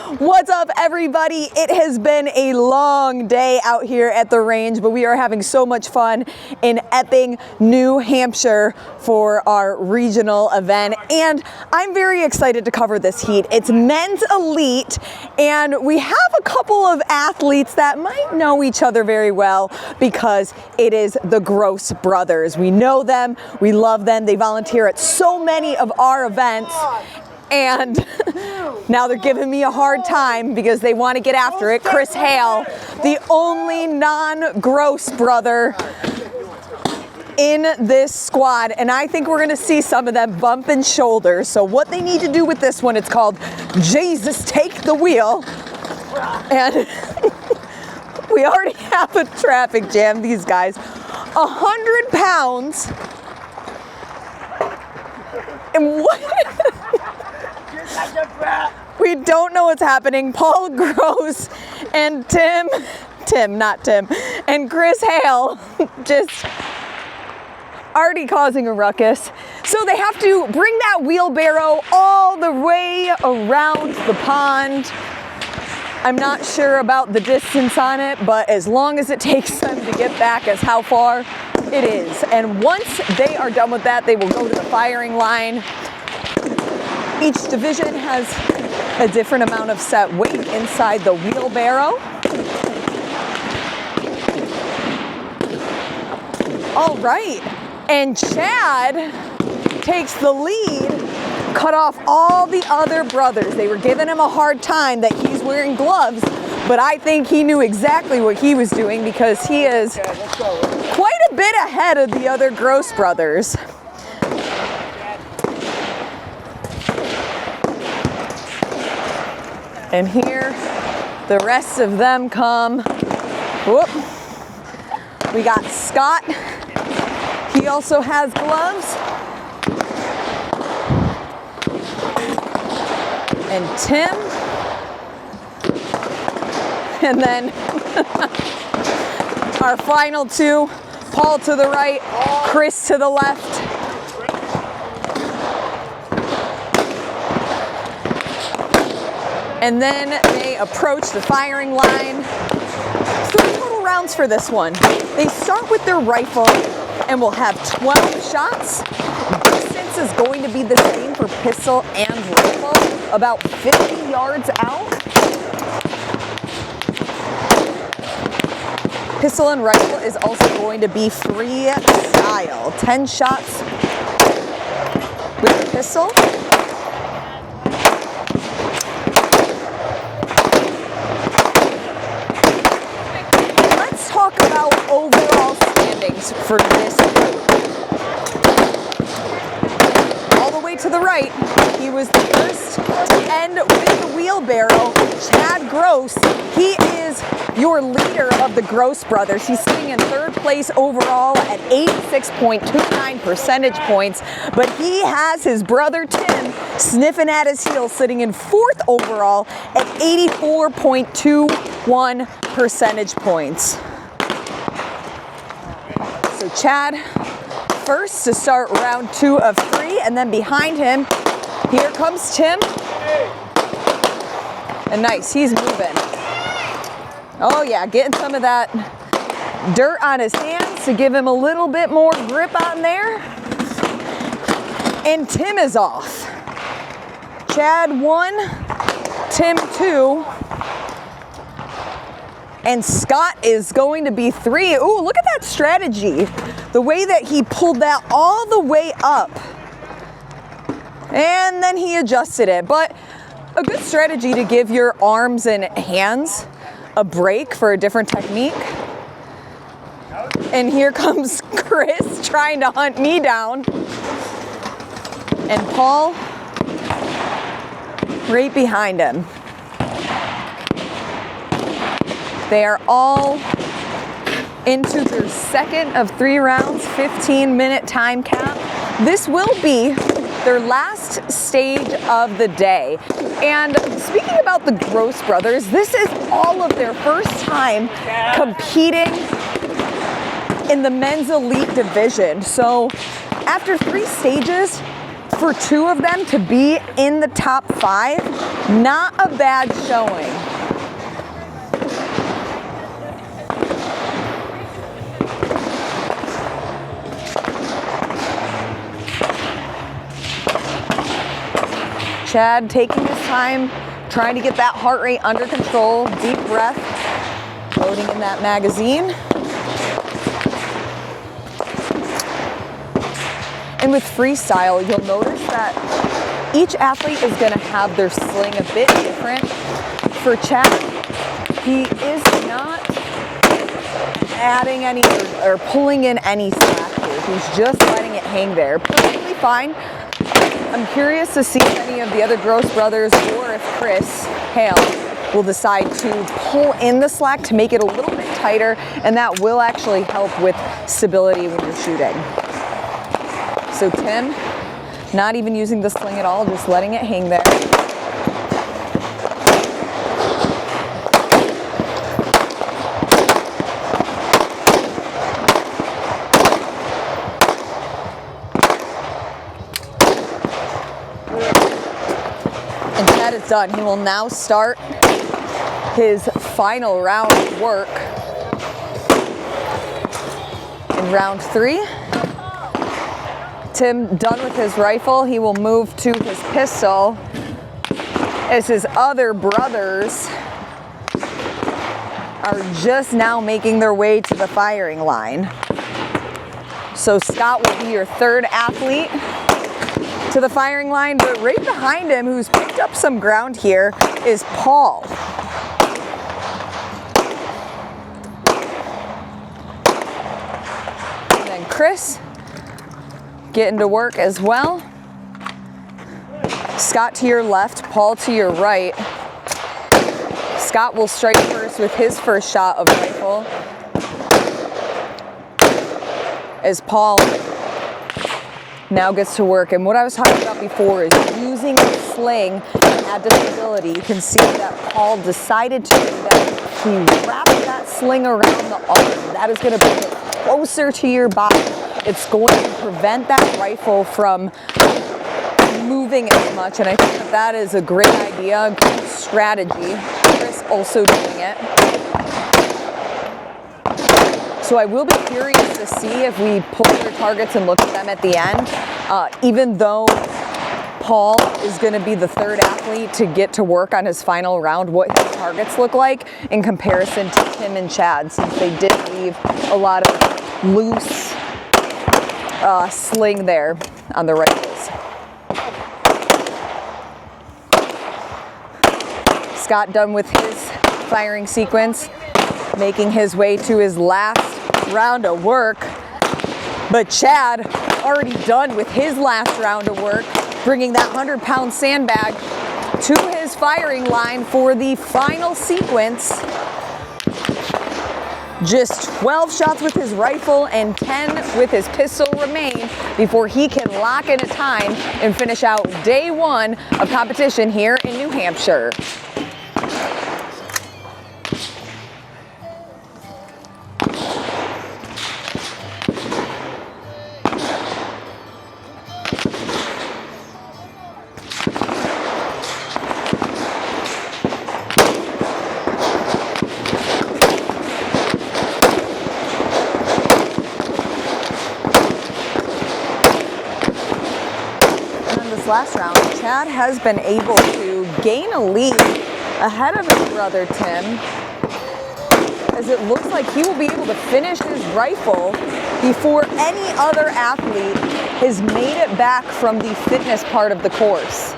What's up, everybody? It has been a long day out here at the range, but we are having so much fun in Epping, New Hampshire for our regional event, and I'm very excited to cover this heat. It's men's elite, and we have a couple of athletes that might know each other very well because it is the Gross brothers. We know them, we love them, they volunteer at so many of our events, and now they're giving me a hard time because they want to get after it. Chris Hale, the only non-Gross brother in this squad, and I think we're going to see some of them bumping shoulders. So what they need to do with this one, it's called Jesus Take the Wheel, and we already have a traffic jam. These guys, 100 pounds, and what? We don't know what's happening. Paul Gross and Tim, and Chris Hale just already causing a ruckus. So they have to bring that wheelbarrow all the way around the pond. I'm not sure about the distance on it, but as long as it takes them to get back as how far it is. And once they are done with that, they will go to the firing line. Each division has a different amount of set weight inside the wheelbarrow. All right, and Chad takes the lead, cut off all the other brothers. They were giving him a hard time that he's wearing gloves, but I think he knew exactly what he was doing because he is quite a bit ahead of the other Gross brothers. And here, the rest of them come. Whoop. We got Scott. He also has gloves. And Tim. And then our final two, Paul to the right, Chris to the left. And then they approach the firing line. 3 total rounds for this one. They start with their rifle and will have 12 shots. Distance is going to be the same for pistol and rifle, about 50 yards out. Pistol and rifle is also going to be freestyle. 10 shots with the pistol. Talk about overall standings for this group. All the way to the right, he was the first to end with the wheelbarrow. Chad Gross, he is your leader of the Gross brothers. He's sitting in 3rd place overall at 86.29 percentage points, but he has his brother Tim sniffing at his heels, sitting in 4th overall at 84.21 percentage points. So Chad first to start round 2 of 3, and then behind him, here comes Tim. And nice, he's moving. Oh yeah, getting some of that dirt on his hands to give him a little bit more grip on there. And Tim is off. Chad 1, Tim 2. And Scott is going to be 3. Ooh, look at that strategy. The way that he pulled that all the way up. And then he adjusted it. But a good strategy to give your arms and hands a break for a different technique. And here comes Chris trying to hunt me down. And Paul right behind him. They are all into their 2nd of 3 rounds, 15-minute time cap. This will be their last stage of the day. And speaking about the Gross brothers, this is all of their first time competing in the men's elite division. So after 3 stages, For two of them to be in the top 5, not a bad showing. Chad taking his time, trying to get that heart rate under control, deep breath, loading in that magazine. And with freestyle, you'll notice that each athlete is going to have their sling a bit different. For Chad, he is not adding any or pulling in any slack here. He's just letting it hang there. Perfectly fine. I'm curious to see if any of the other Gross brothers or if Chris Hale will decide to pull in the slack to make it a little bit tighter, and that will actually help with stability when you're shooting. So Tim, not even using the sling at all, just letting it hang there. And Chad is done. He will now start his final round of work. In round 3. Tim done with his rifle, he will move to his pistol as his other brothers are just now making their way to the firing line. So Scott will be your third athlete to the firing line, but right behind him, who's picked up some ground here, is Paul. And then Chris getting to work as well. Scott to your left, Paul to your right. Scott will strike first with his first shot of rifle, as Paul now gets to work. And what I was talking about before is using the sling to add to stability. You can see that Paul decided to do that. He wrapped that sling around the arm. That is going to bring it closer to your body. It's going to prevent that rifle from moving as much, and I think that that is a great idea, a great strategy. Chris also doing it. So I will be curious to see if we pull their targets and look at them at the end. Even though Paul is going to be the third athlete to get to work on his final round, what his targets look like in comparison to Tim and Chad, since they did leave a lot of loose sling there on the rifles. Scott done with his firing sequence, making his way to his last round of work. But Chad already done with his last round of work, bringing that 100-pound sandbag to his firing line for the final sequence. Just 12 shots with his rifle and 10 with his pistol remain before he can lock in a time and finish out day 1 of competition here in New Hampshire. Last round, Chad has been able to gain a lead ahead of his brother Tim, as it looks like he will be able to finish his rifle before any other athlete has made it back from the fitness part of the course.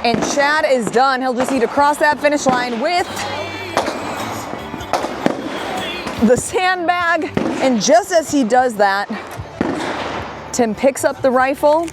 And Chad is done. He'll just need to cross that finish line with the sandbag. And just as he does that, Tim picks up the rifle,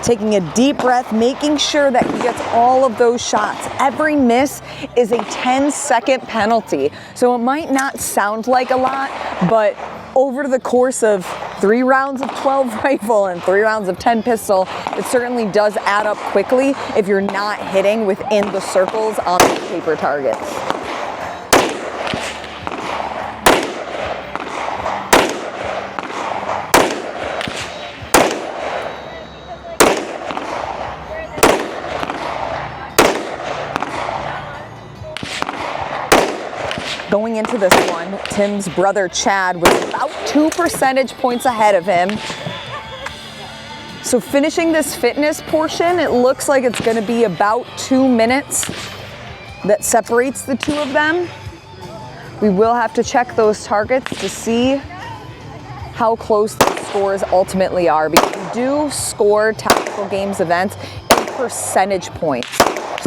taking a deep breath, making sure that he gets all of those shots. Every miss is a 10-second penalty. So it might not sound like a lot, but over the course of 3 rounds of 12 rifle and 3 rounds of 10 pistol, it certainly does add up quickly if you're not hitting within the circles on the paper targets. Going into this one, Tim's brother Chad was about 2 percentage points ahead of him. So finishing this fitness portion, it looks like it's gonna be about 2 minutes that separates the two of them. We will have to check those targets to see how close the scores ultimately are, because we do score tactical games events in percentage points.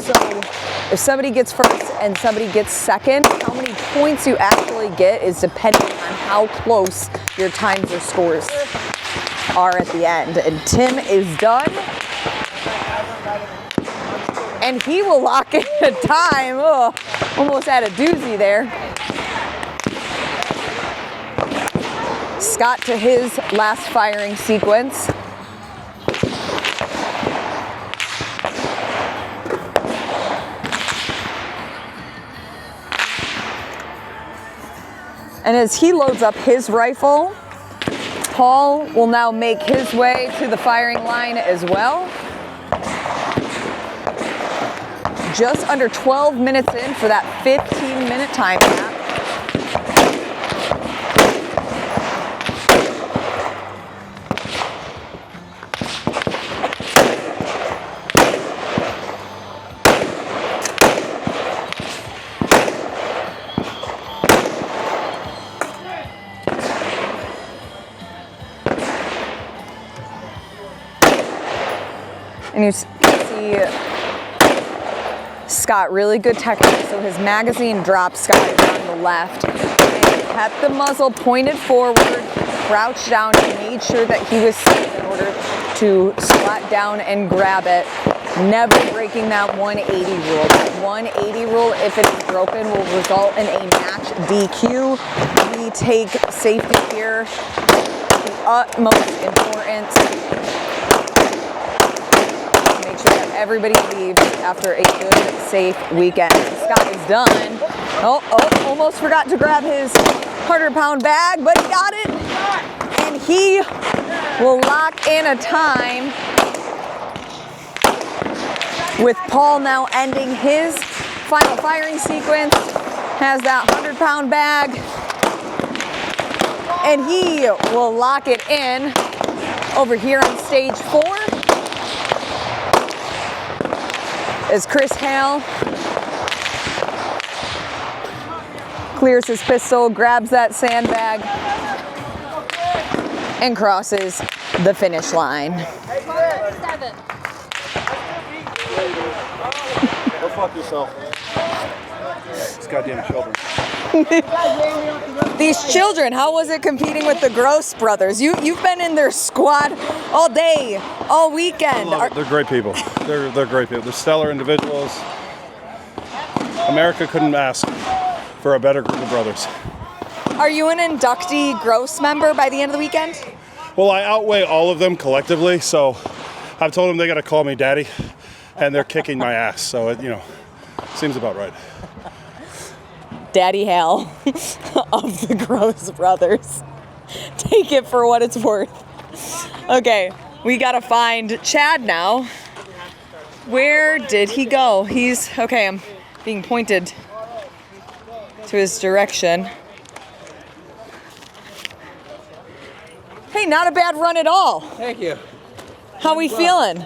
So if somebody gets first and somebody gets second, how many points you actually get is depending on how close your times or scores are at the end. And Tim is done. And he will lock in a time. Oh, almost had a doozy there. Scott to his last firing sequence. And as he loads up his rifle, Paul will now make his way to the firing line as well. Just under 12 minutes in for that 15-minute time gap. And you see Scott, really good technique. So his magazine dropped, Scott is on the left. And he kept the muzzle pointed forward, crouched down, and made sure that he was safe in order to squat down and grab it. Never breaking that 180 rule. That 180 rule, if it is broken, will result in a match DQ. We take safety here the utmost importance. Make sure that everybody leaves after a good, safe weekend. Scott is done. Oh, almost forgot to grab his 100-pound bag, but he got it. And he will lock in a time, with Paul now ending his final firing sequence. Has that 100-pound bag. And he will lock it in over here on stage 4. As Chris Hale clears his pistol, grabs that sandbag, and crosses the finish line. Go fuck yourself. These goddamn children. These children, how was it competing with the Gross brothers? You've been in their squad all day, all weekend. They're great people. They're great people. They're stellar individuals. America couldn't ask for a better group of brothers. Are you an inductee Gross member by the end of the weekend? Well, I outweigh all of them collectively, so I've told them they got to call me daddy, and they're kicking my ass. So it, seems about right. Daddy Hal of the Gross brothers. Take it for what it's worth. Okay, we gotta find Chad now. Where did he go? Okay, I'm being pointed to his direction. Hey, not a bad run at all. Thank you. How we feeling?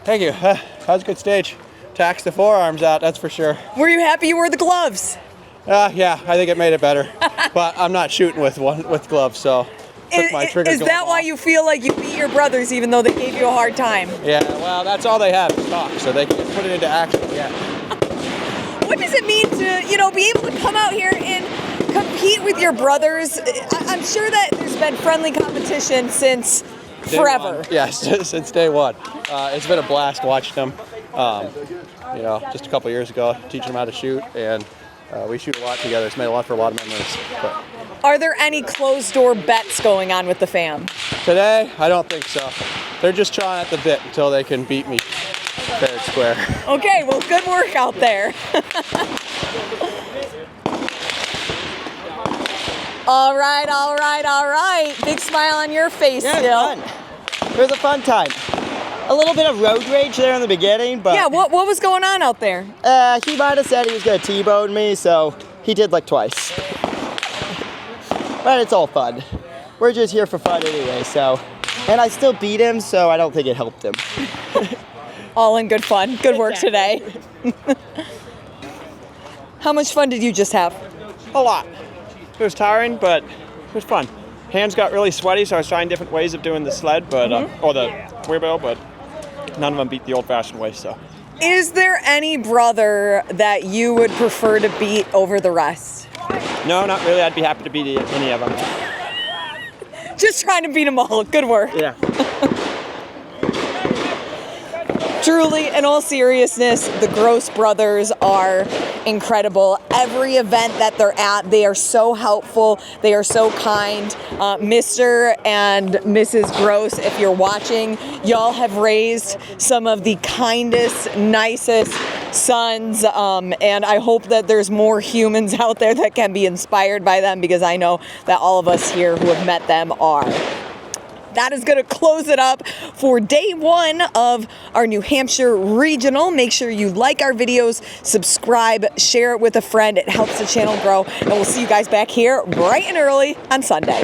Thank you. That was a good stage. Taxed the forearms out, that's for sure. Were you happy you wore the gloves? Yeah, I think it made it better. But I'm not shooting with gloves, so took my trigger. Is that why you feel like you beat your brothers even though they gave you a hard time? Yeah, well, that's all they have to talk, so they can put it into action. Yeah. What does it mean to, be able to come out here and compete with your brothers? I'm sure that there's been friendly competition since forever. Yes, since day one. It's been a blast watching them. Just a couple years ago, teaching them how to shoot, and we shoot a lot together. It's made for a lot of memories. But Are there any closed door bets going on with the fam? Today, I don't think so. They're just chawing at the bit until they can beat me fair and square. Okay, well, good work out there. All right, all right, all right. Big smile on your face Yeah, still. fun. It was a fun time. A little bit of road rage there in the beginning, but Yeah, what was going on out there? he might have said he was gonna T-bone me, so he did like twice. But it's all fun. We're just here for fun anyway, so. And I still beat him, so I don't think it helped him. All in good fun. Good work today. How much fun did you just have? A lot. It was tiring, but it was fun. Hands got really sweaty, so I was trying different ways of doing the sled, but or the wheelbarrow, but none of them beat the old-fashioned way. So, Is there any brother that you would prefer to beat over the rest? no, not really. I'd be happy to beat any of them. Just trying to beat them all. Good work. Yeah. Truly, in all seriousness, the Gross brothers are incredible. Every event that they're at, they are so helpful. They are so kind. Mr. and Mrs. Gross, if you're watching, y'all have raised some of the kindest, nicest sons, and I hope that there's more humans out there that can be inspired by them, because I know that all of us here who have met them are. That is going to close it up for day one of our New Hampshire Regional. Make sure you like our videos, subscribe, share it with a friend. It helps the channel grow. And we'll see you guys back here bright and early on Sunday.